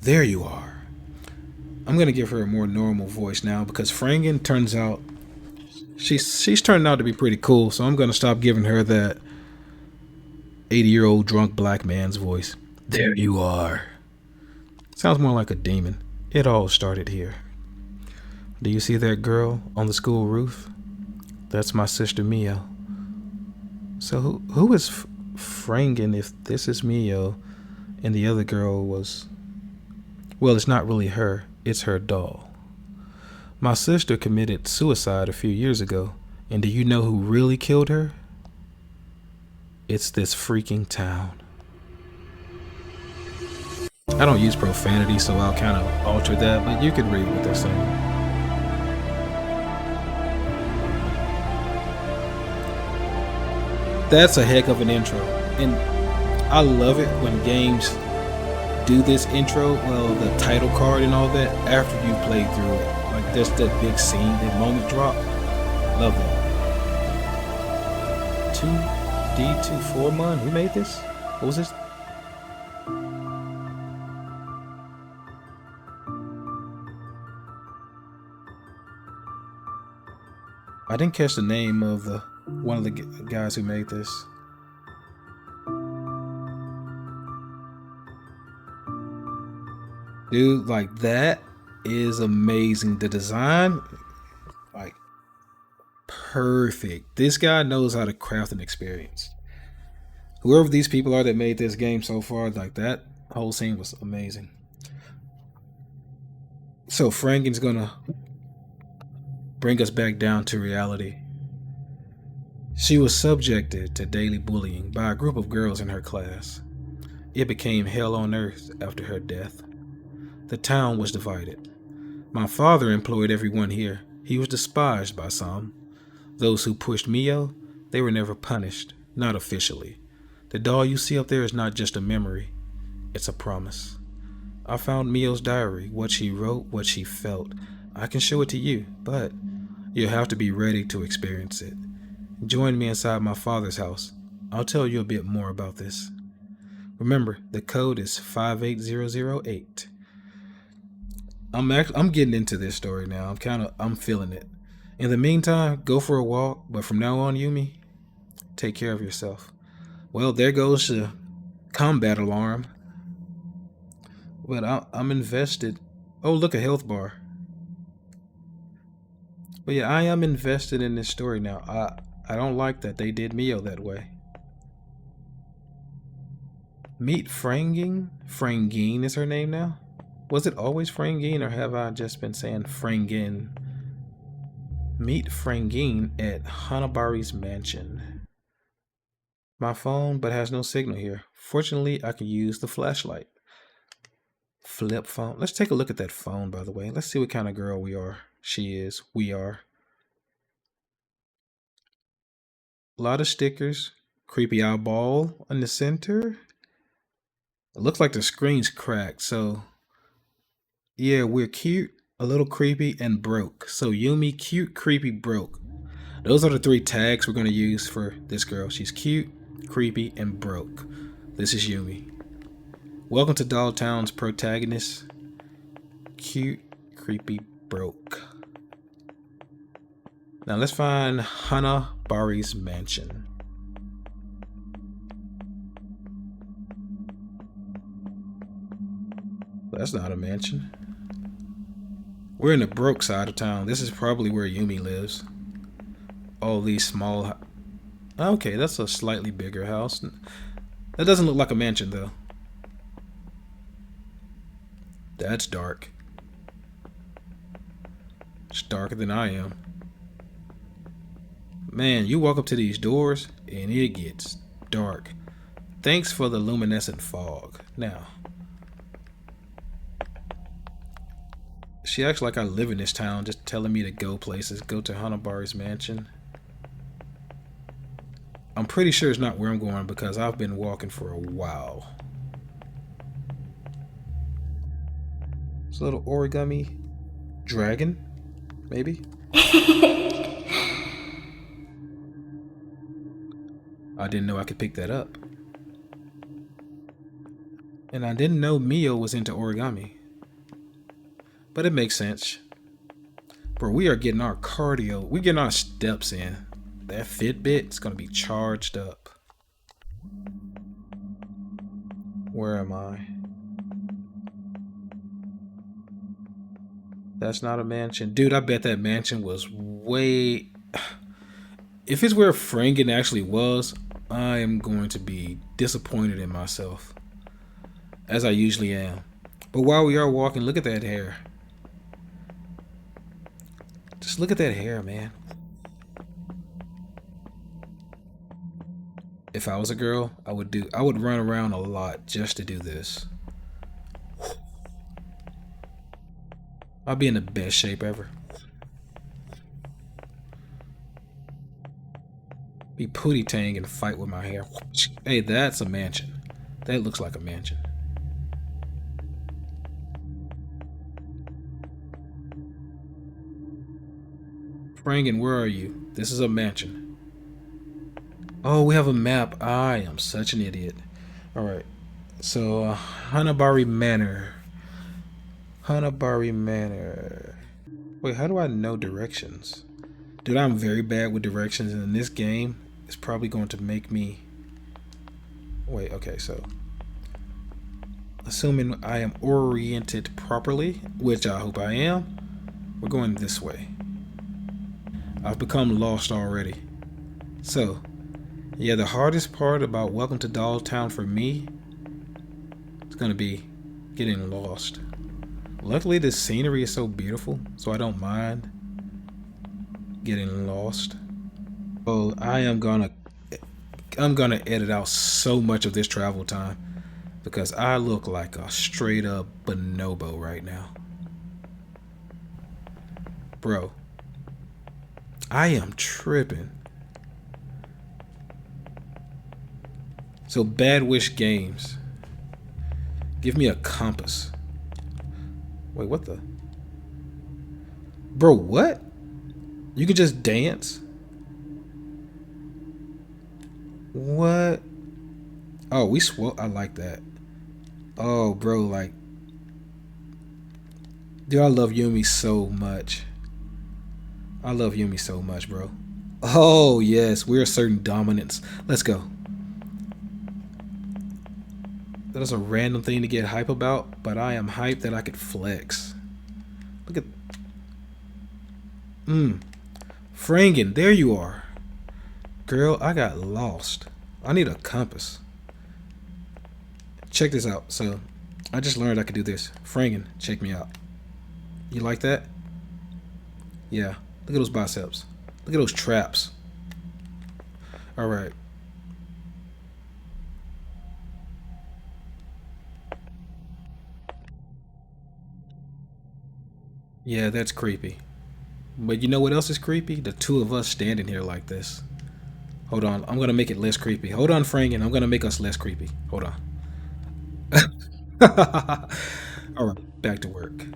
There you are. I'm gonna give her a more normal voice now because Frangen turns out she's turned out to be pretty cool. So I'm gonna stop giving her that 80-year-old drunk black man's voice. There you are. Sounds more like a demon. It all started here. Do you see that girl on the school roof? That's my sister Mio. So who is Frangen if this is Mio and the other girl was... Well, it's not really her, it's her doll. My sister committed suicide a few years ago, and do you know who really killed her? It's this freaking town. I don't use profanity, so I'll kind of alter that, but you can read what they're saying. That's a heck of an intro, and I love it when games do this intro, well, the title card and all that, after you play through it. Like, there's that big scene, that moment drop. Love that. 2D2 Foreman, who made this? What was this? I didn't catch the name of one of the guys who made this. Dude, like, that is amazing. The design, like, perfect. This guy knows how to craft an experience. Whoever these people are that made this game so far, like, that whole scene was amazing. So Franken's gonna bring us back down to reality. She was subjected to daily bullying by a group of girls in her class. It became hell on earth after her death. The town was divided. My father employed everyone here. He was despised by some. Those who pushed Mio, they were never punished, not officially. The doll you see up there is not just a memory, it's a promise. I found Mio's diary, what she wrote, what she felt. I can show it to you, but you'll have to be ready to experience it. Join me inside my father's house. I'll tell you a bit more about this. Remember, the code is 58008. I'm getting into this story now. I'm feeling it. In the meantime, go for a walk, but from now on, Yumi, take care of yourself. Well, there goes the combat alarm. But I'm invested. Oh, look, a health bar. But yeah, I am invested in this story now. I don't like that they did Mio that way. Meet Frangine? Frangine is her name now? Was it always Frangine, or have I just been saying Frangin? Meet Frangine at Hanabari's mansion. My phone, but has no signal here. Fortunately, I can use the flashlight. Flip phone. Let's take a look at that phone, by the way. Let's see what kind of girl we are. She is. We are. A lot of stickers. Creepy eyeball in the center. It looks like the screen's cracked, so... Yeah, we're cute, a little creepy, and broke. So Yumi, cute, creepy, broke. Those are the 3 tags we're going to use for this girl. She's cute, creepy, and broke. This is Yumi. Welcome to Dolltown's protagonist. Cute, creepy, broke. Now let's find Hanabari's mansion. That's not a mansion. We're in the broke side of town. This is probably where Yumi lives. All these small... Okay, that's a slightly bigger house. That doesn't look like a mansion, though. That's dark. It's darker than I am. Man, you walk up to these doors, and it gets dark. Thanks for the luminescent fog. Now... She acts like I live in this town, just telling me to go places. Go to Hanabari's mansion. I'm pretty sure it's not where I'm going because I've been walking for a while. It's a little origami dragon, maybe? I didn't know I could pick that up. And I didn't know Mio was into origami. But it makes sense. Bro, we are getting our cardio. We're getting our steps in. That Fitbit is going to be charged up. Where am I? That's not a mansion. Dude, I bet that mansion was way... If it's where Frangen actually was, I am going to be disappointed in myself. As I usually am. But while we are walking, look at that hair. Just look at that hair, man. If I was a girl, I would run around a lot just to do this. I'd be in the best shape ever. Be pootie tang and fight with my hair. Hey, that's a mansion. That looks like a mansion. Frangen, where are you? This is a mansion. Oh, we have a map. I am such an idiot. Alright. So, Hanabari Manor. Hanabari Manor. Wait, how do I know directions? Dude, I'm very bad with directions, and in this game, it's probably going to make me... Wait, okay, so... Assuming I am oriented properly, which I hope I am, we're going this way. I've become lost already. So, yeah, the hardest part about Welcome to Dolltown for me is going to be getting lost. Luckily, the scenery is so beautiful, so I don't mind getting lost. Oh, I'm gonna edit out so much of this travel time because I look like a straight up bonobo right now. Bro, I am tripping. So Bad Wish Games. Give me a compass. Wait, what the? Bro, what? You can just dance? What? Oh, we swole. I like that. Oh, bro, like... Dude, I love Yumi so much. I love Yumi so much, bro. Oh, yes, we're asserting dominance. Let's go. That is a random thing to get hype about, but I am hyped that I could flex. Look at... Frangen, there you are. Girl, I got lost. I need a compass. Check this out. So, I just learned I could do this. Frangen, check me out. You like that? Yeah. Look at those biceps. Look at those traps. Alright. Yeah, that's creepy. But you know what else is creepy? The two of us standing here like this. Hold on, I'm gonna make it less creepy. Hold on, Frangen, I'm gonna make us less creepy. Hold on. Alright, back to work.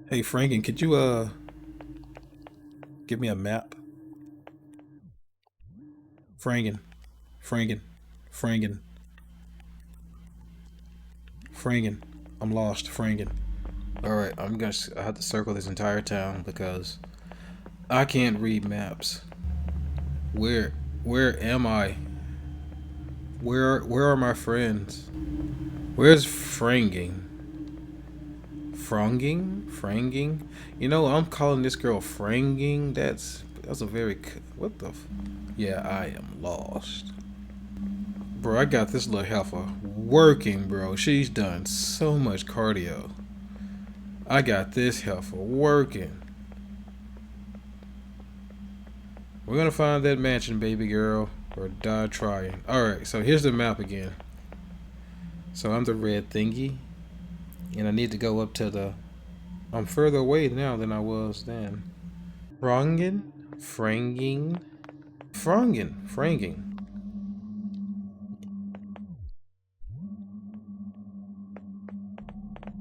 Hey Frangen, could you give me a map? Frangen. Frangen. Frangen. Frangen. I'm lost. Frangen. Alright, I have to circle this entire town because I can't read maps. Where am I? Where are my friends? Where's Franging? Franging? You know, I'm calling this girl Franging. That's a very... What the... Yeah, I am lost. Bro, I got this little heifer working, bro. She's done so much cardio. I got this heifer working. We're gonna find that mansion, baby girl, or die trying. Alright, so here's the map again. So I'm the red thingy. And I need to go up to the... I'm further away now than I was then. Franging? Franging? Franging.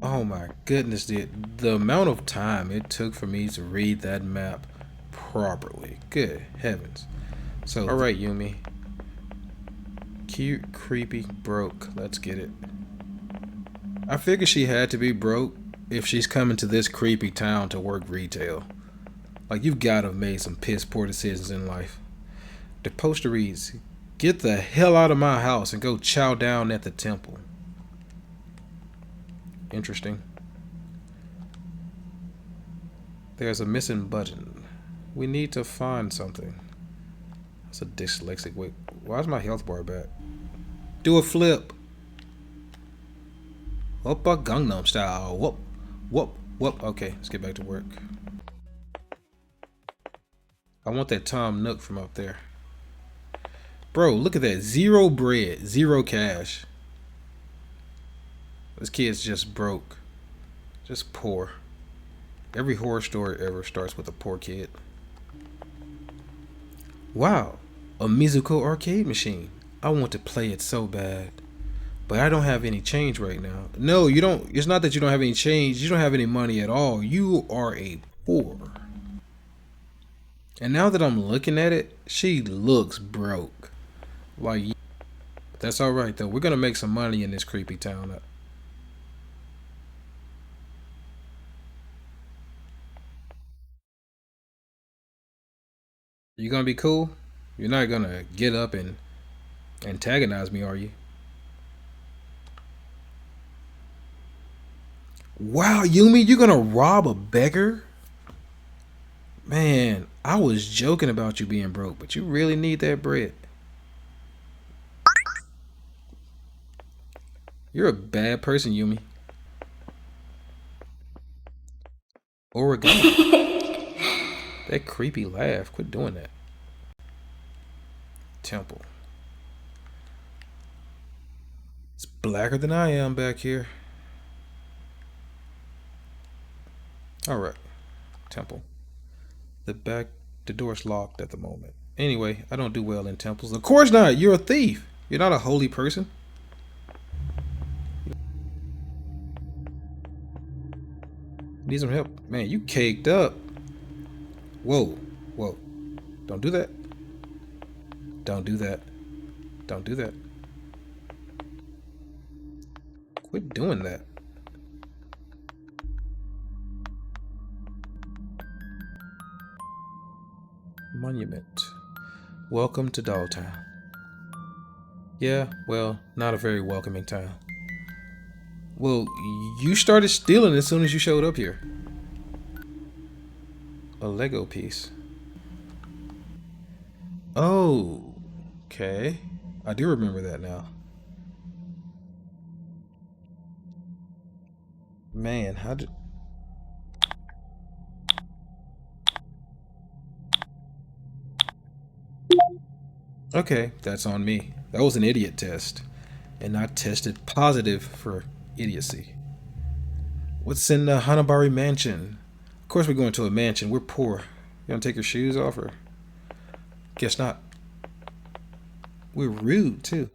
Oh my goodness, dude. The amount of time it took for me to read that map properly. Good heavens. So, alright, Yumi. Cute, creepy, broke. Let's get it. I figured she had to be broke if she's coming to this creepy town to work retail. Like, you've got to have made some piss poor decisions in life. The poster reads, "Get the hell out of my house and go chow down at the temple." Interesting. There's a missing button. We need to find something. That's a dyslexic. Wait, why is my health bar back? Do a flip. Oppa Gangnam style. Whoop, whoop, whoop. Okay, let's get back to work. I want that Tom Nook from up there. Bro, look at that. 0 bread, 0 cash. This kid's just broke. Just poor. Every horror story ever starts with a poor kid. Wow, a Mizuko arcade machine. I want to play it so bad. But I don't have any change right now. No, you don't. It's not that you don't have any change. You don't have any money at all. You are a poor. And now that I'm looking at it, she looks broke. Like, that's alright though. We're gonna make some money in this creepy town. You gonna be cool? You're not gonna get up and antagonize me, are you? Wow, Yumi, you're gonna rob a beggar? Man, I was joking about you being broke, but you really need that bread. You're a bad person, Yumi. Origami. That creepy laugh. Quit doing that. Temple. It's blacker than I am back here. Alright. Temple. The door's locked at the moment. Anyway, I don't do well in temples. Of course not. You're a thief. You're not a holy person. Need some help. Man, you caked up. Whoa. Whoa. Don't do that. Don't do that. Don't do that. Quit doing that. Monument. Welcome to Dolltown. Yeah, well, not a very welcoming town. Well, you started stealing as soon as you showed up here. A Lego piece. Oh, okay. I do remember that now. Man, how did... Okay, that's on me. That was an idiot test. And I tested positive for idiocy. What's in the Hanabari mansion? Of course we're going to a mansion. We're poor. You gonna take your shoes off or? Guess not. We're rude too.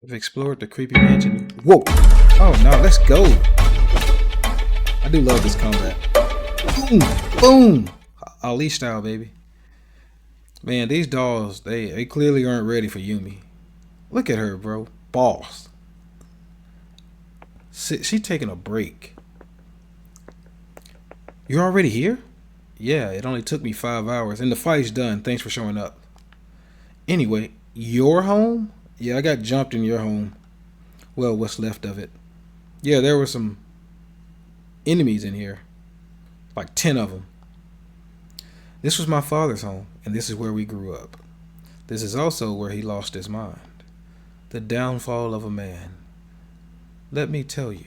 We've explored the creepy mansion. Whoa! Oh no, let's go! I do love this combat. Boom! Boom! Ali style, baby. Man, these dolls, they clearly aren't ready for Yumi. Look at her, bro. Boss. She's taking a break. You're already here? Yeah, it only took me 5 hours, and the fight's done. Thanks for showing up. Anyway, your home? Yeah, I got jumped in your home. Well, what's left of it. Yeah, there were some enemies in here. Like 10 of them. This was my father's home, and this is where we grew up. This is also where he lost his mind. The downfall of a man. Let me tell you.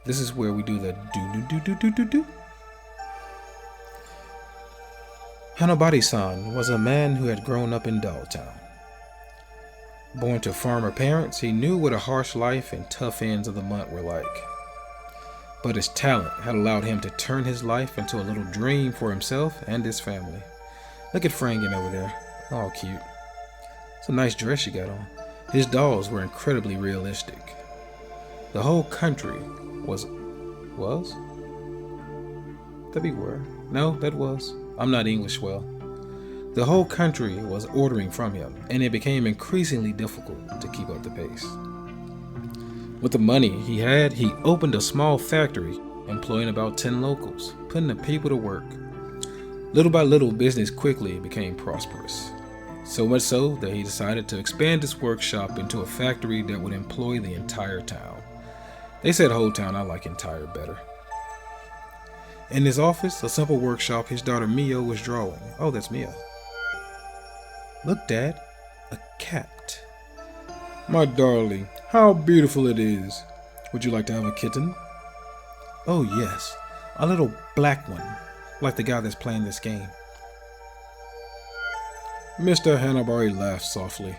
This is where we do the do. Hanabari-san was a man who had grown up in Dolltown. Born to farmer parents, he knew what a harsh life and tough ends of the month were like. But his talent had allowed him to turn his life into a little dream for himself and his family. Look at Frangen over there. Oh, cute. It's a nice dress she got on. His dolls were incredibly realistic. The whole country was? That be where? No, that was. I'm not English well. The whole country was ordering from him, and it became increasingly difficult to keep up the pace. With the money he had, he opened a small factory, employing about 10 locals, putting the people to work. Little by little, business quickly became prosperous. So much so that he decided to expand his workshop into a factory that would employ the entire town. They said whole town, I like entire better. In his office, a simple workshop, his daughter Mia was drawing. Oh, that's Mia. Look, Dad, a cat. My darling, how beautiful it is. Would you like to have a kitten? Oh, yes, a little black one, like the guy that's playing this game. Mr. Hanabari laughed softly.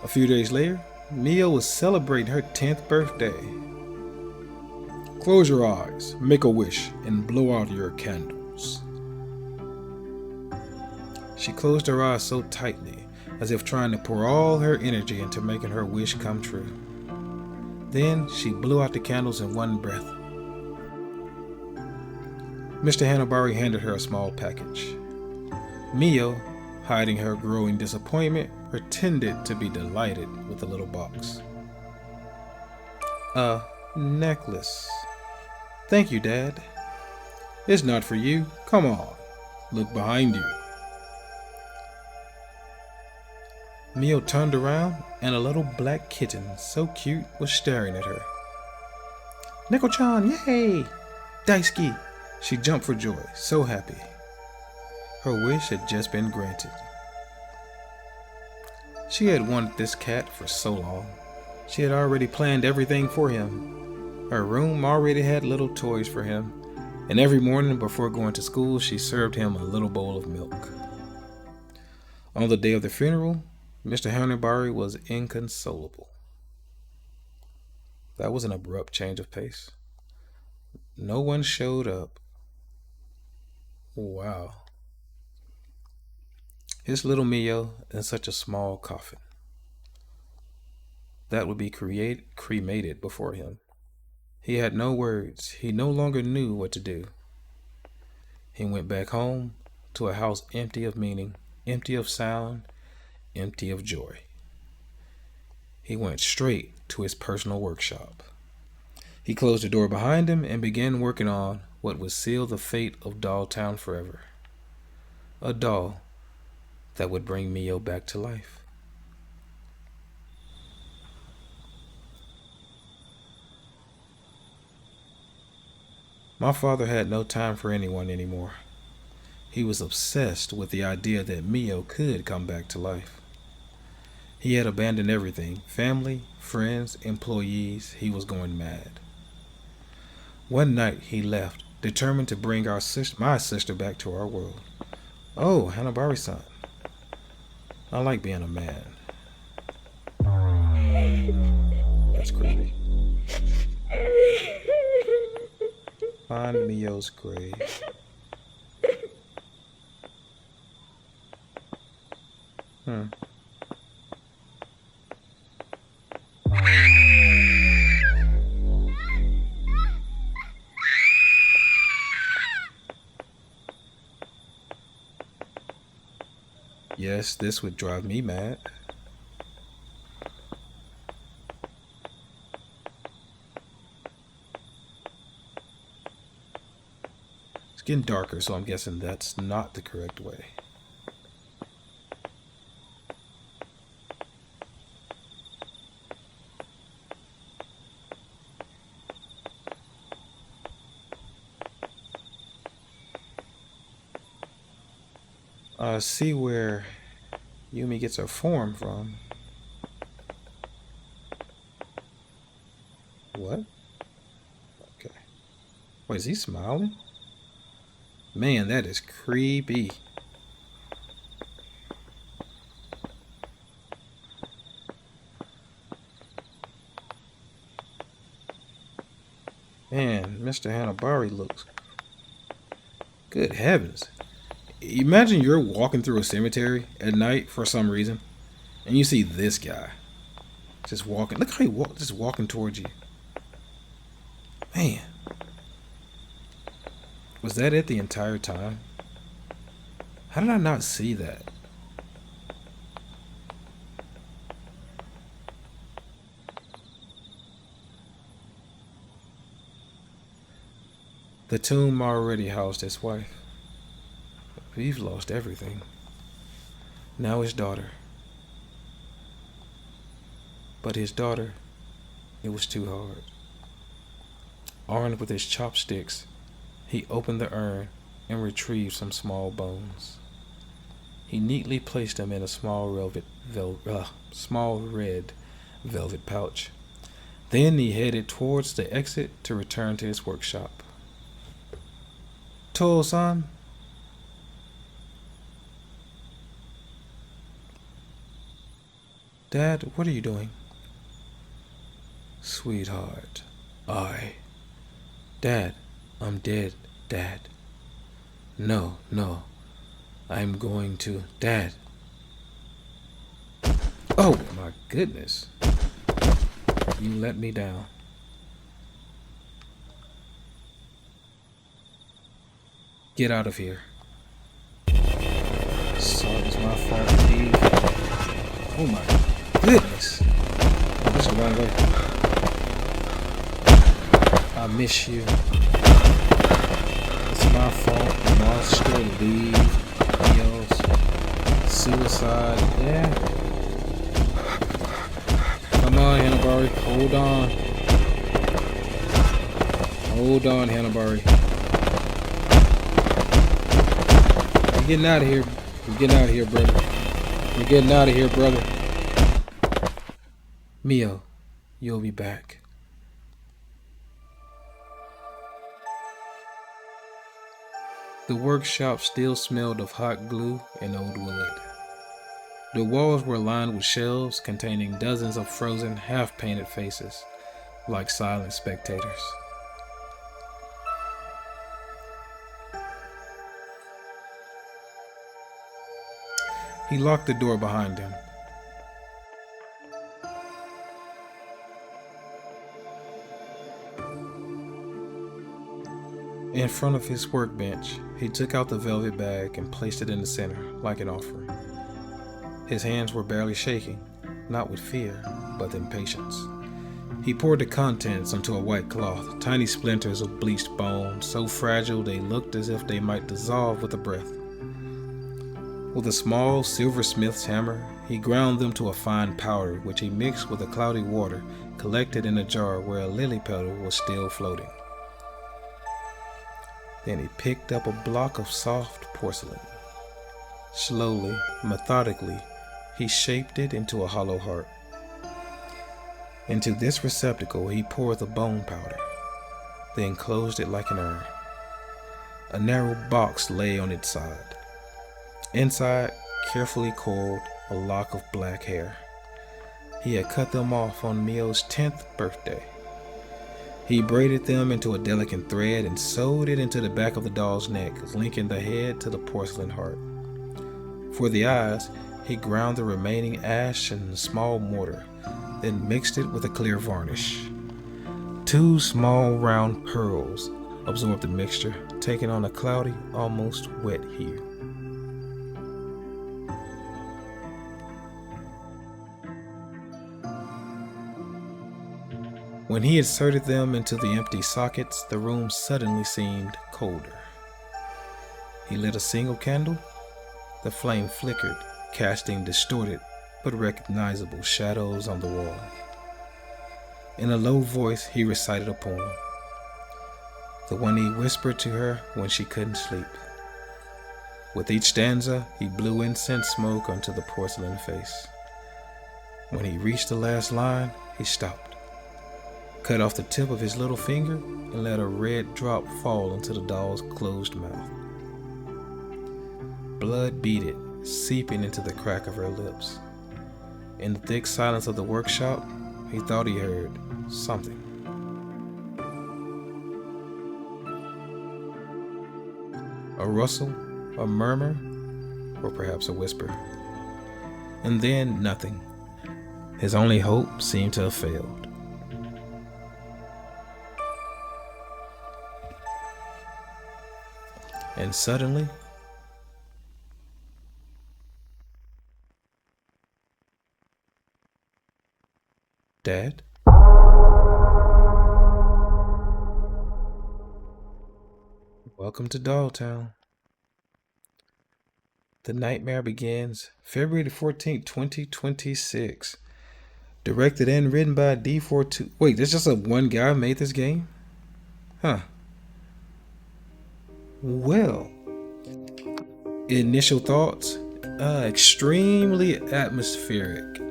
A few days later, Mia was celebrating her 10th birthday. Close your eyes, make a wish, and blow out your candles. She closed her eyes so tightly, as if trying to pour all her energy into making her wish come true. Then she blew out the candles in one breath. Mr. Hanabari handed her a small package. Mia, hiding her growing disappointment, pretended to be delighted with the little box. A necklace. Thank you, Dad. It's not for you. Come on, look behind you. Mia turned around, and a little black kitten, so cute, was staring at her. Neko-chan, yay! Daisuki! She jumped for joy, so happy. Her wish had just been granted. She had wanted this cat for so long. She had already planned everything for him. Her room already had little toys for him, and every morning before going to school, she served him a little bowl of milk. On the day of the funeral, Mr. Hanabari was inconsolable. That was an abrupt change of pace. No one showed up. Wow. His little Mio in such a small coffin. That would be cremated before him. He had no words. He no longer knew what to do. He went back home to a house empty of meaning, empty of sound, empty of joy. He went straight to his personal workshop. He closed the door behind him and began working on what would seal the fate of Dolltown forever. A doll that would bring Mio back to life. My father had no time for anyone anymore. He was obsessed with the idea that Mio could come back to life. He had abandoned everything, family, friends, employees. He was going mad. One night he left, determined to bring my sister back to our world. Oh, Hanabari-san. I like being a man. That's creepy. Find Mio's grave. Yes, this would drive me mad. It's getting darker, so I'm guessing that's not the correct way. See where Yumi gets her form from. What? Okay. Wait, is he smiling? Man, that is creepy. Man, Mr. Hanabari looks... Good heavens. Imagine you're walking through a cemetery at night for some reason, and you see this guy just walking. Look how just walking towards you. Man. Was that it the entire time? How did I not see that? The tomb already housed his wife. We've lost everything. Now his daughter. But his daughter, it was too hard. Armed with his chopsticks, he opened the urn and retrieved some small bones. He neatly placed them in a small red velvet pouch. Then he headed towards the exit to return to his workshop. "Tool-san?" "Dad, what are you doing?" "Sweetheart, Dad, I'm dead, Dad. No, I'm going to, Dad." Oh my goodness. You let me down. Get out of here. Sorry, it's my fault, Steve. Oh my goodness. This is the wrong way. I miss you. It's my fault. Monster, leave, heals, suicide. Yeah. Come on, Hannibari. Hold on. Hold on, Hannibari. We're getting out of here. We're getting out of here, brother. We're getting out of here, brother. Mio, you'll be back. The workshop still smelled of hot glue and old wood. The walls were lined with shelves containing dozens of frozen, half-painted faces, like silent spectators. He locked the door behind him. In front of his workbench, he took out the velvet bag and placed it in the center, like an offering. His hands were barely shaking, not with fear, but impatience. He poured the contents onto a white cloth, tiny splinters of bleached bone, so fragile they looked as if they might dissolve with a breath. With a small silversmith's hammer, he ground them to a fine powder, which he mixed with a cloudy water collected in a jar where a lily petal was still floating. Then he picked up a block of soft porcelain. Slowly, methodically, he shaped it into a hollow heart. Into this receptacle he poured the bone powder, then closed it like an urn. A narrow box lay on its side. Inside, carefully coiled, a lock of black hair. He had cut them off on Mio's 10th birthday. He braided them into a delicate thread and sewed it into the back of the doll's neck, linking the head to the porcelain heart. For the eyes, he ground the remaining ash in a small mortar, then mixed it with a clear varnish. 2 small round pearls absorbed the mixture, taking on a cloudy, almost wet hue. When he inserted them into the empty sockets, the room suddenly seemed colder. He lit a single candle. The flame flickered, casting distorted but recognizable shadows on the wall. In a low voice, he recited a poem, the one he whispered to her when she couldn't sleep. With each stanza, he blew incense smoke onto the porcelain face. When he reached the last line, he stopped, cut off the tip of his little finger, and let a red drop fall into the doll's closed mouth. Blood beaded, seeping into the crack of her lips. In the thick silence of the workshop, he thought he heard something. A rustle, a murmur, or perhaps a whisper. And then nothing. His only hope seemed to have failed. And suddenly, Dad? Welcome to Dolltown. The nightmare begins February 14th, 2026. Directed and written by D.2. Wait, there's just a one guy made this game? Huh. Well, initial thoughts? Extremely atmospheric.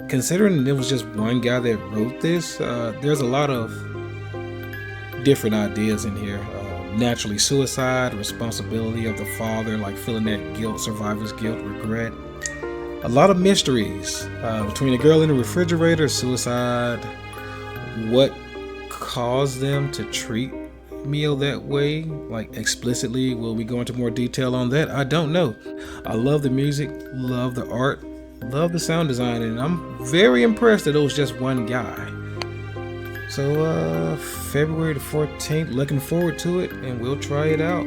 Considering it was just one guy that wrote this, there's a lot of different ideas in here. Naturally, suicide, responsibility of the father, like feeling that guilt, survivor's guilt, regret. A lot of mysteries between the girl in the refrigerator, suicide, what caused them to treat Mio that way, like explicitly. Will we go into more detail on that? I don't know. I love the music, love the art, love the sound design, and I'm very impressed that it was just one guy. So February the 14th, looking forward to it, and we'll try it out.